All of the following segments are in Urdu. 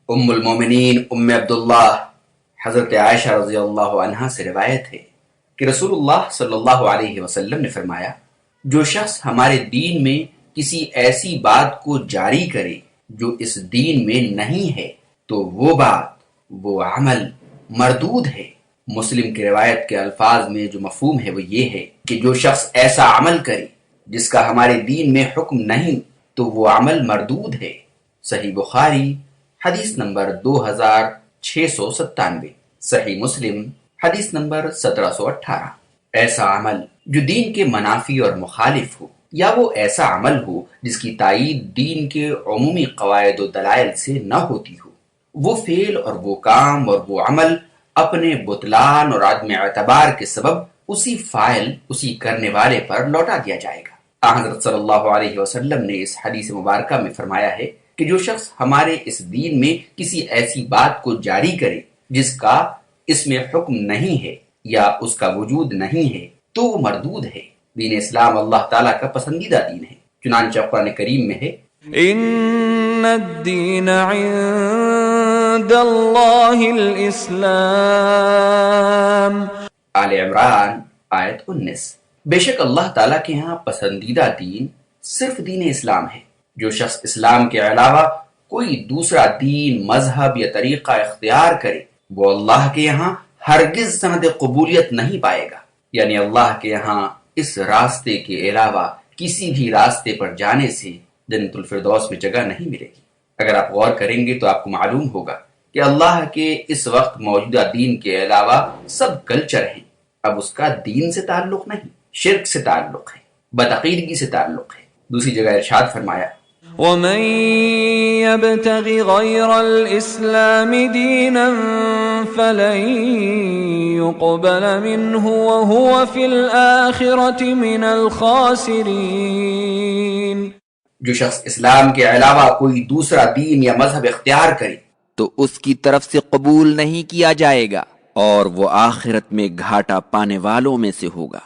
ام المومنین ام عبداللہ حضرت عائشہ رضی اللہ عنہا سے روایت ہے کہ رسول اللہ صلی اللہ علیہ وسلم نے فرمایا، جو شخص ہمارے دین میں کسی ایسی بات کو جاری کرے جو اس دین میں نہیں ہے تو وہ بات، وہ عمل مردود ہے۔ مسلم کی روایت کے الفاظ میں جو مفہوم ہے وہ یہ ہے کہ جو شخص ایسا عمل کرے جس کا ہمارے دین میں حکم نہیں تو وہ عمل مردود ہے۔ صحیح بخاری حدیث نمبر 2697، صحیح مسلم حدیث نمبر 1718۔ ایسا عمل جو دین کے منافی اور مخالف ہو، یا وہ ایسا عمل ہو جس کی تائید دین کے عمومی قواعد و دلائل سے نہ ہوتی ہو، وہ فعل اور وہ کام اور وہ عمل اپنے بطلان اور عدم اعتبار کے سبب اسی فاعل، اسی کرنے والے پر لوٹا دیا جائے گا۔ حضرت صلی اللہ علیہ وسلم نے اس حدیث مبارکہ میں فرمایا ہے کہ جو شخص ہمارے اس دین میں کسی ایسی بات کو جاری کرے جس کا اس میں حکم نہیں ہے یا اس کا وجود نہیں ہے تو وہ مردود ہے۔ دین اسلام اللہ تعالیٰ کا پسندیدہ دین ہے، چنانچہ قرآن کریم میں ہے، ان الدین عند اللہ الاسلام۔ آل عمران آیت 19۔ بے شک اللہ تعالیٰ کے ہاں پسندیدہ دین صرف دین اسلام ہے۔ جو شخص اسلام کے علاوہ کوئی دوسرا دین، مذہب یا طریقہ اختیار کرے وہ اللہ کے یہاں ہرگز سند قبولیت نہیں پائے گا، یعنی اللہ کے یہاں اس راستے کے علاوہ کسی بھی راستے پر جانے سے جنت الفردوس میں جگہ نہیں ملے گی۔ اگر آپ غور کریں گے تو آپ کو معلوم ہوگا کہ اللہ کے اس وقت موجودہ دین کے علاوہ سب کلچر ہیں، اب اس کا دین سے تعلق نہیں، شرک سے تعلق ہے، بدعقیدگی سے تعلق ہے۔ دوسری جگہ ارشاد فرمایا، ومن يبتغ غير الإسلام دينا فلن يقبل منه وهو في الآخرة من الخاسرين۔ جو شخص اسلام کے علاوہ کوئی دوسرا دین یا مذہب اختیار کرے تو اس کی طرف سے قبول نہیں کیا جائے گا اور وہ آخرت میں گھاٹا پانے والوں میں سے ہوگا۔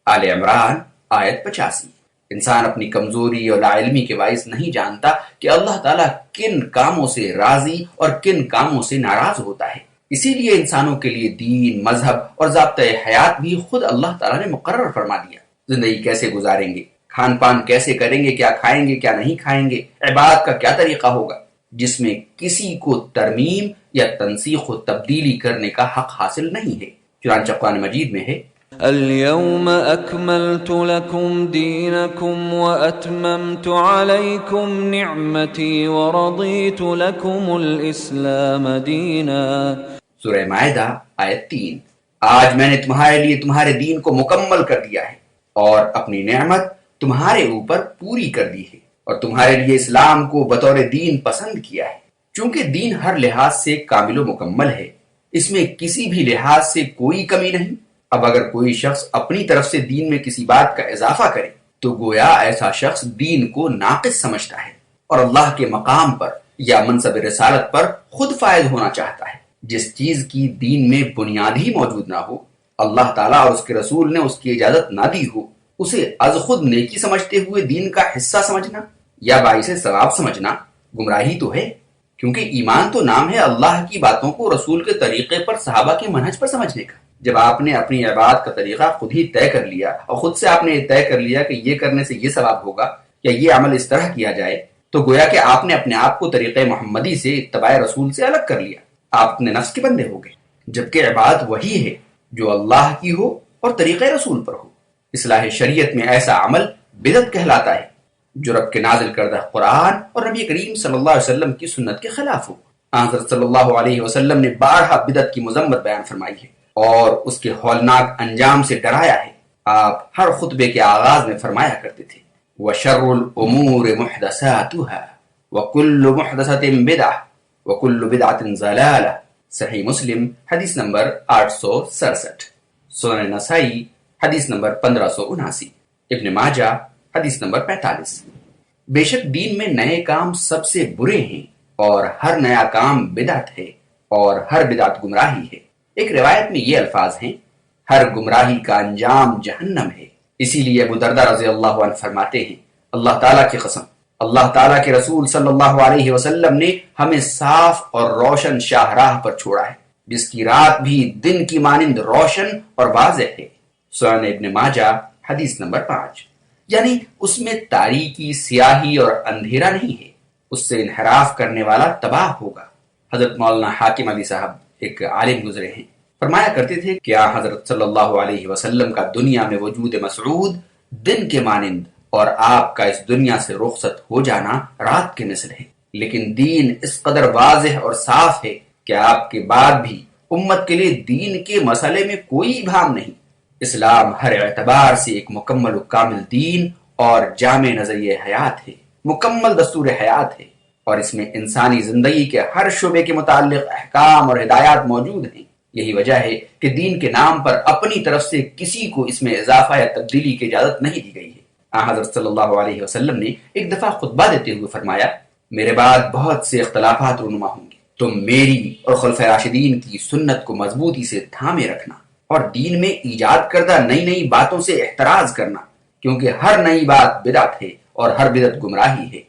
آل عمران آیت 85۔ انسان اپنی کمزوری اور لا علمی کے باعث نہیں جانتا کہ اللہ تعالیٰ کن کاموں سے راضی اور کن کاموں سے ناراض ہوتا ہے۔ اسی لیے انسانوں کے لیے دین، مذہب اور ضابطۂ حیات بھی خود اللہ تعالیٰ نے مقرر فرما دیا۔ زندگی کیسے گزاریں گے، کھان پان کیسے کریں گے، کیا کھائیں گے کیا نہیں کھائیں گے، عبادت کا کیا طریقہ ہوگا، جس میں کسی کو ترمیم یا تنسیخ و تبدیلی کرنے کا حق حاصل نہیں ہے۔ چنانچہ قرآن مجید میں ہے، اليوم اکملت لکم دینکم واتممت علیکم نعمتی ورضیت لکم الاسلام دینا۔ سورہ مائدہ آیت 3۔ آج میں نے تمہارے لیے تمہارے دین کو مکمل کر دیا ہے اور اپنی نعمت تمہارے اوپر پوری کر دی ہے اور تمہارے لیے اسلام کو بطور دین پسند کیا ہے۔ چونکہ دین ہر لحاظ سے کامل و مکمل ہے، اس میں کسی بھی لحاظ سے کوئی کمی نہیں۔ اب اگر کوئی شخص اپنی طرف سے دین میں کسی بات کا اضافہ کرے تو گویا ایسا شخص دین کو ناقص سمجھتا ہے اور اللہ کے مقام پر یا منصب رسالت پر خود فائز ہونا چاہتا ہے۔ جس چیز کی دین میں بنیاد ہی موجود نہ ہو، اللہ تعالیٰ اور اس کے رسول نے اس کی اجازت نہ دی ہو، اسے از خود نیکی سمجھتے ہوئے دین کا حصہ سمجھنا یا باعث ثواب سمجھنا گمراہی تو ہے، کیونکہ ایمان تو نام ہے اللہ کی باتوں کو رسول کے طریقے پر، صحابہ کے منہج پر سمجھنے کا۔ جب آپ نے اپنی عبادت کا طریقہ خود ہی طے کر لیا اور خود سے آپ نے طے کر لیا کہ یہ کرنے سے یہ ثواب ہوگا یا یہ عمل اس طرح کیا جائے، تو گویا کہ آپ نے اپنے آپ کو طریقہ محمدی سے، اتباع رسول سے الگ کر لیا، آپ اپنے نفس کے بندے ہو گئے، جبکہ عبادت وہی ہے جو اللہ کی ہو اور طریقہ رسول پر ہو۔ اصلاح شریعت میں ایسا عمل بدعت کہلاتا ہے جو رب کے نازل کردہ قرآن اور نبی کریم صلی اللہ علیہ وسلم کی سنت کے خلاف ہو۔ حضرت صلی اللہ علیہ وسلم نے بارہا بدعت کی مذمت بیان فرمائی ہے اور اس کے ہولناک انجام سے ڈرایا ہے۔ آپ ہر خطبے کے آغاز میں فرمایا کرتے تھے، وَشَرُّ الْأُمُورِ مُحْدَثَاتُهَا وَكُلُّ مُحْدَثَةٍ بِدْعَةٍ وَكُلُّ بِدْعَةٍ ضَلَالَةٍ۔ صحیح مسلم حدیث نمبر 867، سنن نسائی حدیث نمبر 1579، ابن ماجہ حدیث نمبر 45۔ بے شک دین میں نئے کام سب سے برے ہیں اور ہر نیا کام بدعت ہے اور ہر بدعت گمراہی ہے۔ ایک روایت میں یہ الفاظ ہیں، ہر گمراہی کا انجام جہنم ہے۔ اسی لیے ابو درداء رضی اللہ عنہ فرماتے ہیں، اللہ تعالیٰ کی قسم اللہ تعالیٰ کے رسول صلی اللہ علیہ وسلم نے ہمیں صاف اور روشن شاہراہ پر چھوڑا ہے، جس کی رات بھی دن کی مانند روشن اور واضح ہے۔ سنن ابن ماجہ حدیث نمبر 5۔ یعنی اس میں تاریکی، سیاہی اور اندھیرا نہیں ہے، اس سے انحراف کرنے والا تباہ ہوگا۔ حضرت مولانا حاکم علی صاحب ایک عالم گزرے ہیں، فرمایا کرتے تھے کہ حضرت صلی اللہ علیہ وسلم کا دنیا میں وجود مسعود دن کے مانند اور آپ کا اس دنیا سے رخصت ہو جانا رات کے مثل ہے، لیکن دین اس قدر واضح اور صاف ہے کہ آپ کے بعد بھی امت کے لیے دین کے مسئلے میں کوئی ابہام نہیں۔ اسلام ہر اعتبار سے ایک مکمل و کامل دین اور جامع نظریہ حیات ہے، مکمل دستور حیات ہے، اور اس میں انسانی زندگی کے ہر شعبے کے متعلق احکام اور ہدایات موجود ہیں۔ یہی وجہ ہے کہ دین کے نام پر اپنی طرف سے کسی کو اس میں اضافہ یا تبدیلی کی اجازت نہیں دی گئی ہے۔ حضرت صلی اللہ علیہ وسلم نے ایک دفعہ خطبہ دیتے ہوئے فرمایا، میرے بعد بہت سے اختلافات رونما ہوں گے، تم میری اور خلفۂ راشدین کی سنت کو مضبوطی سے تھامے رکھنا اور دین میں ایجاد کردہ نئی نئی باتوں سے احتراز کرنا، کیونکہ ہر نئی بات بدعت ہے اور ہر بدعت گمراہی ہے۔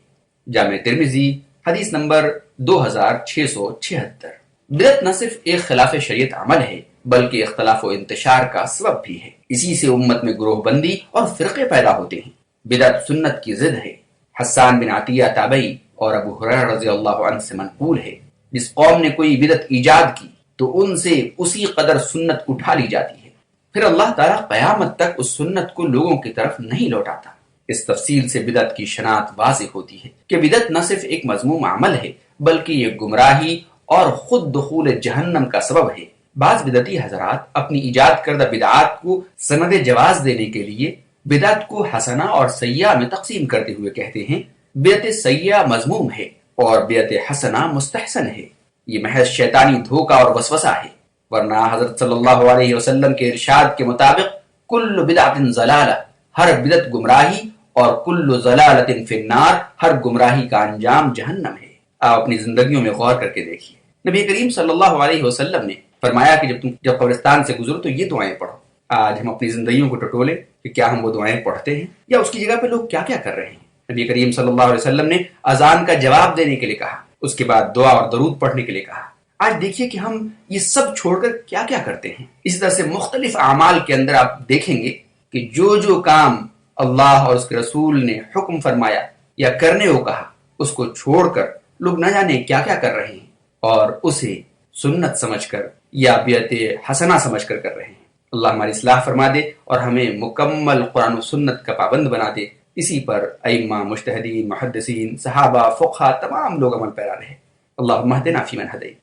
جامع ترمذی حدیث نمبر 2676۔ بدعت نہ صرف ایک خلاف شریعت عمل ہے بلکہ اختلاف و انتشار کا سبب بھی ہے، اسی سے امت میں گروہ بندی اور فرقے پیدا ہوتے ہیں۔ بدعت سنت کی ضد ہے۔ حسان بن عطیہ تابعی اور ابو ہریرہ رضی اللہ عنہ سے منقول ہے، جس قوم نے کوئی بدعت ایجاد کی تو ان سے اسی قدر سنت اٹھا لی جاتی ہے، پھر اللہ تعالیٰ قیامت تک اس سنت کو لوگوں کی طرف نہیں لوٹاتا۔ اس تفصیل سے بدعت کی شناخت واضح ہوتی ہے کہ بدعت نہ صرف ایک مذموم عمل ہے بلکہ یہ گمراہی اور خود دخول جہنم کا سبب ہے۔ بعض بدعتی حضرات اپنی ایجاد کردہ بدعات کو سند جواز دینے کے لیے بدعت کو حسنہ اور سیئہ میں تقسیم کرتے ہوئے کہتے ہیں بدعت سیئہ مذموم ہے اور بدعت حسنہ مستحسن ہے۔ یہ محض شیطانی دھوکہ اور وسوسہ ہے، ورنہ حضرت صلی اللہ علیہ وسلم کے ارشاد کے مطابق کل بدعت ضلالہ، ہر بدعت گمراہی، اور کل ضلالۃ فی النار، ہر گمراہی کا انجام جہنم ہے۔ آپ اپنی زندگیوں میں غور کر کے دیکھیے، نبی کریم صلی اللہ علیہ وسلم نے فرمایا کہ جب قبرستان سے گزرو تو یہ دعائیں پڑھو۔ آج ہم اپنی زندگیوں کو ٹٹولے کہ کیا ہم وہ دعائیں پڑھتے ہیں یا اس کی جگہ پہ لوگ کیا کیا کر رہے ہیں۔ نبی کریم صلی اللہ علیہ وسلم نے اذان کا جواب دینے کے لیے کہا، اس کے بعد دعا اور درود پڑھنے کے لیے کہا۔ آج دیکھیے کہ ہم یہ سب چھوڑ کر کیا کیا کرتے ہیں۔ اس طرح سے مختلف اعمال کے اندر آپ دیکھیں گے کہ جو کام اللہ اور اس کے رسول نے حکم فرمایا یا کرنے کو کہا، اس کو چھوڑ کر لوگ نہ جانے کیا کیا کر رہے ہیں، اور اسے سنت سمجھ کر یا بدعت حسنہ سمجھ کر رہے ہیں۔ اللہ ہماری اصلاح فرما دے اور ہمیں مکمل قرآن و سنت کا پابند بنا دے۔ اسی پر ائمہ، مجتہدین، محدثین، صحابہ، فقہا، تمام لوگ عمل پیرا رہے۔ اللہم اہدنا فیمن ہدیت